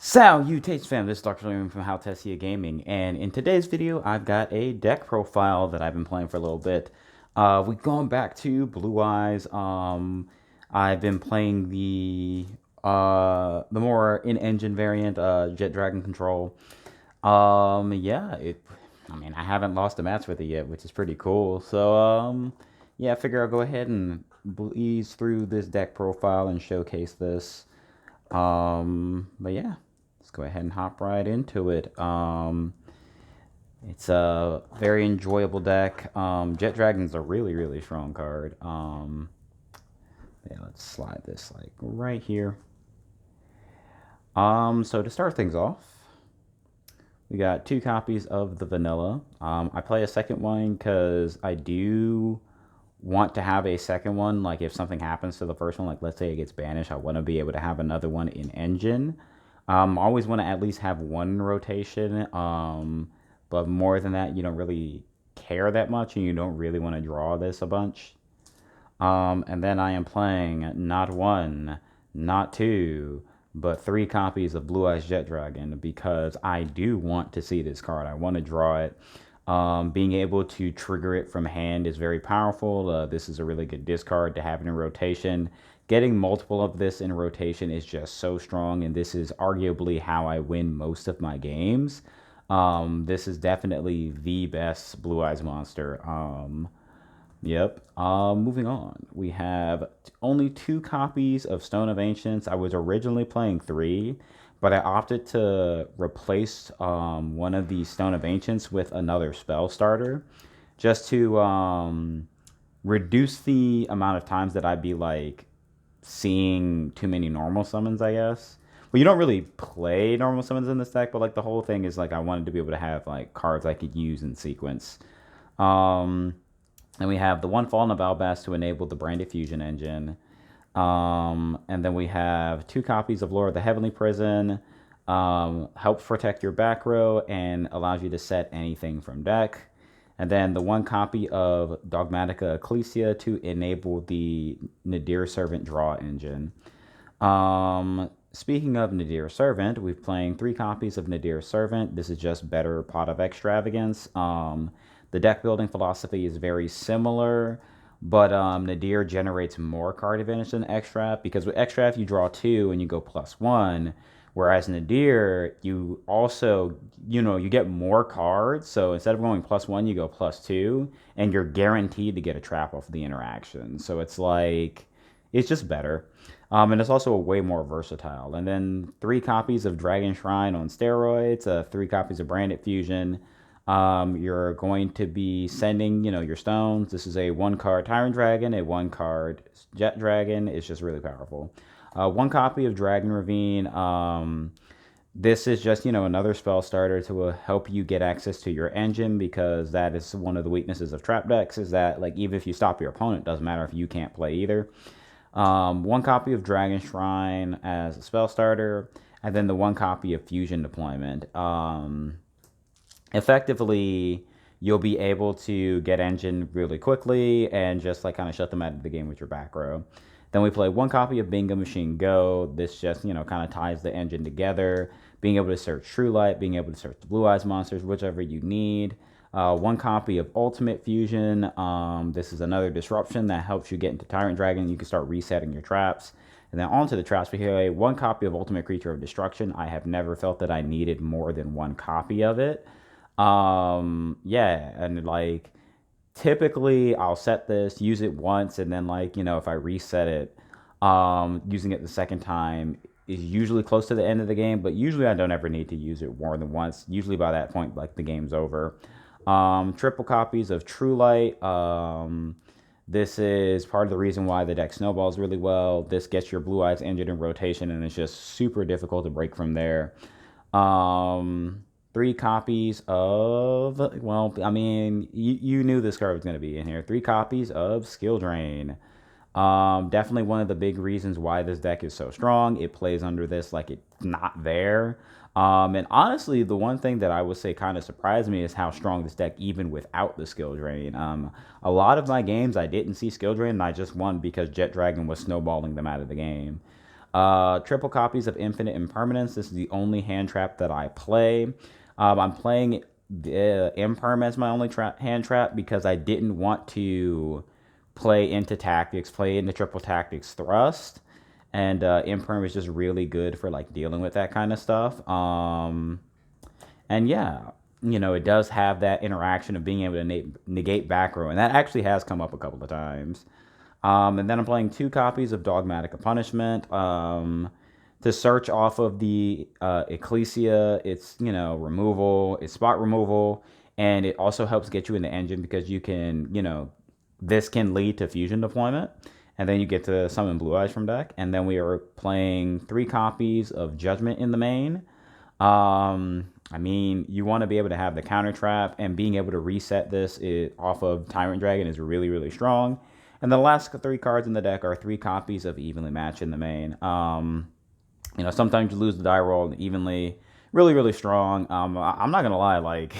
Salutations fam, this is Dr. Arim from Haltessiagaming, and in today's video I've got a deck profile that I've been playing for a little bit. We've gone back to Blue Eyes. I've been playing the more in-engine variant, Jet Dragon Control. Yeah, I mean, I haven't lost a match with it yet, which is pretty cool. So, yeah, I figure I'll go ahead and breeze through this deck profile and showcase this. But yeah, let's go ahead and hop right into it. It's a very enjoyable deck. Jet Dragon's a really strong card. Yeah, let's slide this like right here. So to start things off, we got 2 copies of the vanilla. I play a second one because I do want to have a second one. Like if something happens to the first one, like let's say it gets banished, I want to be able to have another one in engine. I always want to at least have one rotation. But more than that, you don't really care that much, and you don't really want to draw this a bunch. And then I am playing not 1, not 2, but 3 copies of Blue Eyes Jet Dragon because I do want to see this card. I want to draw it. Being able to trigger it from hand is very powerful. This is a really good discard to have in rotation. Getting multiple of this in rotation is just so strong, and this is arguably how I win most of my games. This is definitely the best Blue Eyes monster. Yep. Moving on. We have only 2 copies of Stone of Ancients. I was originally playing 3, but I opted to replace one of the Stone of Ancients with another spell starter just to reduce the amount of times that I'd be like seeing too many normal summons, I guess. Well, you don't really play normal summons in this deck, but like the whole thing is like I wanted to be able to have like cards I could use in sequence. And we have the one Fallen Balbas to enable the Branded Fusion engine. And then we have 2 copies of Lord of the Heavenly Prison. Helps protect your back row and allows you to set anything from deck. And then the 1 copy of Dogmatica Ecclesia to enable the Nadir Servant draw engine. Speaking of Nadir Servant, we're playing 3 copies of Nadir Servant. This is just better Pot of Extravagance. The deck building philosophy is very similar, but Nadir generates more card advantage than Extract because with Extract you draw 2 and you go +1, whereas Nadir you also, you get more cards. So instead of going +1, you go +2, and you're guaranteed to get a trap off the interaction. So it's like, it's just better. And it's also way more versatile. And then 3 copies of Dragon Shrine on steroids, 3 copies of Branded Fusion. You're going to be sending, your stones. This is a 1-card Tyrant Dragon, a 1-card Jet Dragon. It's just really powerful. 1 copy of Dragon Ravine. This is just, another spell starter to help you get access to your engine, because that is one of the weaknesses of trap decks, is that like even if you stop your opponent, it doesn't matter if you can't play either. 1 copy of Dragon Shrine as a spell starter, and then the 1 copy of Fusion Deployment. Effectively, you'll be able to get engine really quickly and just like kind of shut them out of the game with your back row. Then we play 1 copy of Bingo Machine Go. This just, kind of ties the engine together. Being able to search True Light, being able to search the Blue Eyes monsters, whichever you need. 1 copy of Ultimate Fusion. This is another disruption that helps you get into Tyrant Dragon. You can start resetting your traps. And then onto the traps, we have 1 copy of Ultimate Creature of Destruction. I have never felt that I needed more than 1 copy of it. Yeah, and like typically I'll set this, use it once, and then like, if I reset it, using it the second time is usually close to the end of the game, but usually I don't ever need to use it more than once. Usually by that point, like the game's over. Triple copies of True Light. This is part of the reason why the deck snowballs really well. This gets your Blue Eyes engine in rotation, and it's just super difficult to break from there. 3 copies of, well, I mean, you knew this card was going to be in here. 3 copies of Skill Drain. Definitely one of the big reasons why this deck is so strong. It plays under this like it's not there. And honestly, the one thing that I would say kind of surprised me is how strong this deck even without the Skill Drain. A lot of my games I didn't see Skill Drain, and I just won because Jet Dragon was snowballing them out of the game. Triple copies of Infinite Impermanence. This is the only hand trap that I play. I'm playing Imperm as my only hand trap because I didn't want to play into Tactics, play into Triple Tactics Thrust. And Imperm is just really good for like dealing with that kind of stuff. And yeah, you know, it does have that interaction of being able to negate back row, and that actually has come up a couple of times. And then I'm playing 2 copies of Dogmatic of Punishment. To search off of the Ecclesia, it's, you know, removal, it's spot removal, and it also helps get you in the engine because you can, you know, this can lead to fusion deployment, and then you get to summon Blue Eyes from deck. And then we are playing 3 copies of Judgment in the main. I mean, you want to be able to have the counter trap, and being able to reset this off of Tyrant Dragon is really, really strong. And the last 3 cards in the deck are 3 copies of Evenly Matched in the main. You know, sometimes you lose the die roll evenly. Really, really strong. I'm not gonna lie, like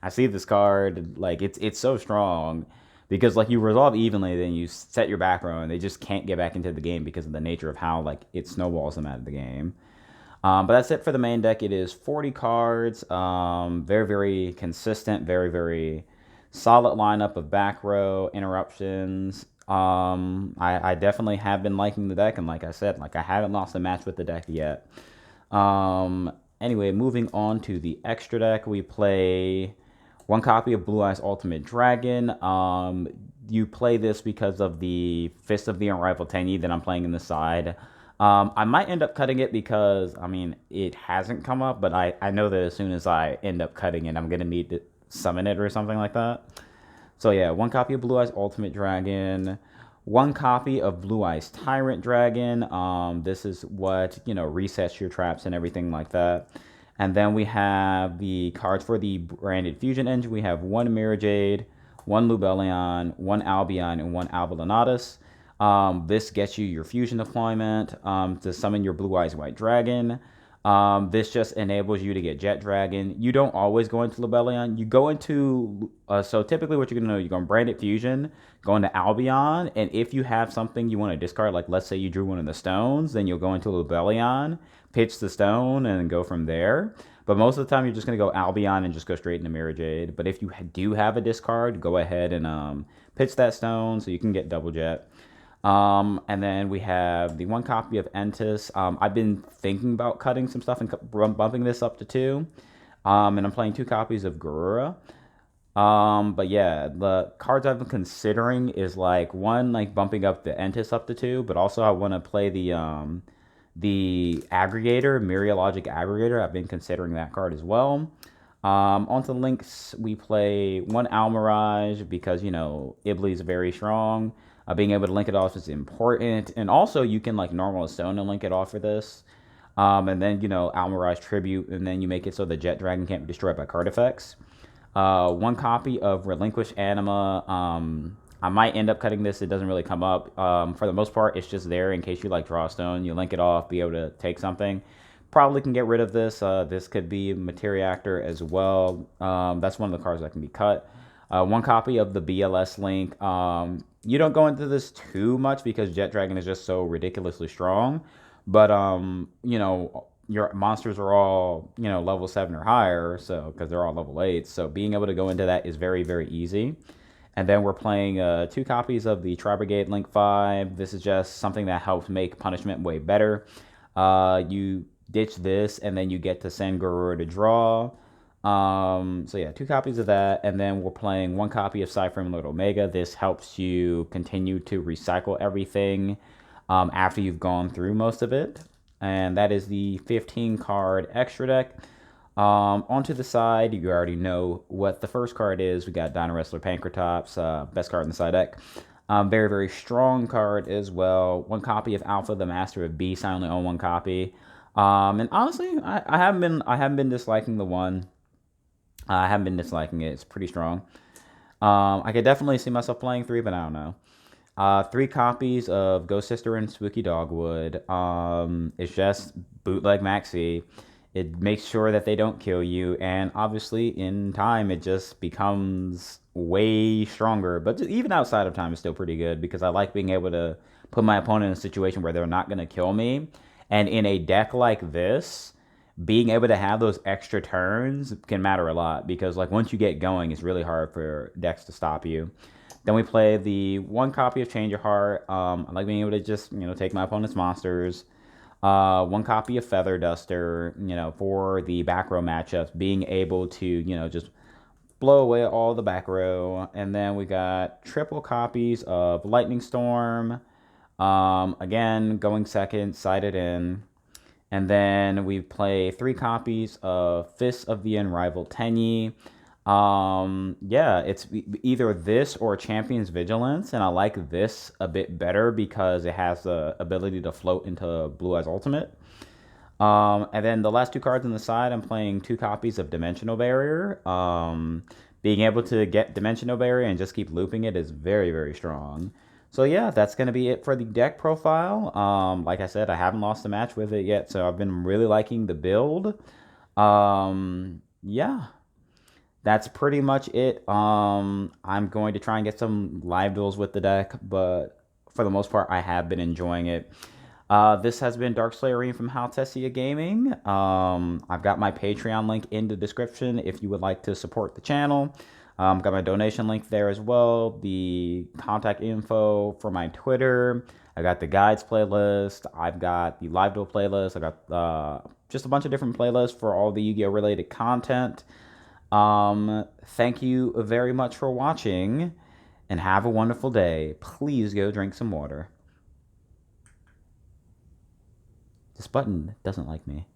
I see this card, like it's so strong because like you resolve evenly, then you set your back row, and they just can't get back into the game because of the nature of how like it snowballs them out of the game. But that's it for the main deck. It is 40 cards. Very, very consistent. Very, very solid lineup of back row interruptions. I definitely have been liking the deck, and like I said, like I haven't lost a match with the deck yet. Anyway, moving on to the extra deck, we play 1 copy of Blue Eyes Ultimate Dragon. You play this because of the Fist of the Unrivaled Tenyi that I'm playing in the side. I might end up cutting it because, I mean, it hasn't come up, but I know that as soon as I end up cutting it, I'm going to need to summon it or something like that. So yeah, 1 copy of Blue Eyes Ultimate Dragon, 1 copy of Blue Eyes Tyrant Dragon. This is what, you know, resets your traps and everything like that. And then we have the cards for the branded fusion engine. We have 1 Mirror Jade, 1 Lubellion, 1 Albion, and 1 Albilonatus. This gets you your fusion deployment to summon your Blue Eyes White Dragon. This just enables you to get Jet Dragon. You don't always go into Lubellion. You go into, so typically what you're going to do, you're going to Branded Fusion, go into Albion, and if you have something you want to discard, like let's say you drew one of the stones, then you'll go into Lubellion, pitch the stone, and go from there. But most of the time, you're just going to go Albion and just go straight into Mirror Jade. But if you do have a discard, go ahead and pitch that stone so you can get double Jet. And then we have the 1 copy of Entis. I've been thinking about cutting some stuff and bumping this up to 2. And I'm playing 2 copies of Garura. But yeah, the cards I've been considering is like 1, like bumping up the Entis up to 2, but also I want to play the Aggregator, Myriologic Aggregator. I've been considering that card as well. Onto links, we play 1 Almirage because, you know, Ibli is very strong. Being able to link it off is important. And also, you can, like, normal a stone and link it off for this. And then, you know, Almirage Tribute, and then you make it so the Jet Dragon can't be destroyed by card effects. 1 copy of Relinquish Anima. I might end up cutting this. It doesn't really come up. For the most part, it's just there in case you, like, draw a stone. You link it off, be able to take something. Probably can get rid of this. This could be Materiactor as well. That's one of the cards that can be cut. 1 copy of the BLS link. You don't go into this too much because Jet Dragon is just so ridiculously strong. But, you know, your monsters are all, you know, level 7 or higher, so because they're all level 8. So being able to go into that is very, very easy. And then we're playing 2 copies of the Tri-Brigade Link 5. This is just something that helps make punishment way better. You ditch this, and then you get to send Guru to draw. So yeah, 2 copies of that, and then we're playing 1 copy of Cyframe Lord Omega. This helps you continue to recycle everything after you've gone through most of it. And that is the 15 card extra deck. Onto the side, you already know what the first card is. We got Dino Wrestler Pankratops, best card in the side deck. Very, very strong card as well. 1 copy of Alpha, the Master of Beast. I only own 1 copy. And honestly, I haven't been disliking the 1. I haven't been disliking it. It's pretty strong. I could definitely see myself playing 3, but I don't know. 3 copies of Ghost Sister and Spooky Dogwood. It's just bootleg maxi. It makes sure that they don't kill you, and obviously in time it just becomes way stronger. But even outside of time, it's still pretty good because I like being able to put my opponent in a situation where they're not going to kill me. And in a deck like this, being able to have those extra turns can matter a lot, because like once you get going, it's really hard for decks to stop you. Then we play the one copy of Change Your Heart. I like being able to just, take my opponent's monsters. One copy of Feather Duster, for the back row matchups, being able to, just blow away all the back row. And then we got triple copies of Lightning Storm. Again, going second, sided in. And then we play 3 copies of Fists of the Unrivaled Tenyi. Yeah, it's either this or Champion's Vigilance, and I like this a bit better because it has the ability to float into Blue Eyes Ultimate. And then the last 2 cards on the side, I'm playing 2 copies of Dimensional Barrier. Being able to get Dimensional Barrier and just keep looping it is very, very strong. So yeah, that's going to be it for the deck profile. Like I said, I haven't lost a match with it yet, so I've been really liking the build. Yeah, that's pretty much it. I'm going to try and get some live duels with the deck, but for the most part, I have been enjoying it. This has been Darkslayer Arim from Haltessiagaming. I've got my Patreon link in the description if you would like to support the channel. Got my donation link there as well. The contact info for my Twitter. I got the guides playlist. I've got the live duel playlist. I got just a bunch of different playlists for all the Yu-Gi-Oh related content. Thank you very much for watching, and have a wonderful day. Please go drink some water. This button doesn't like me.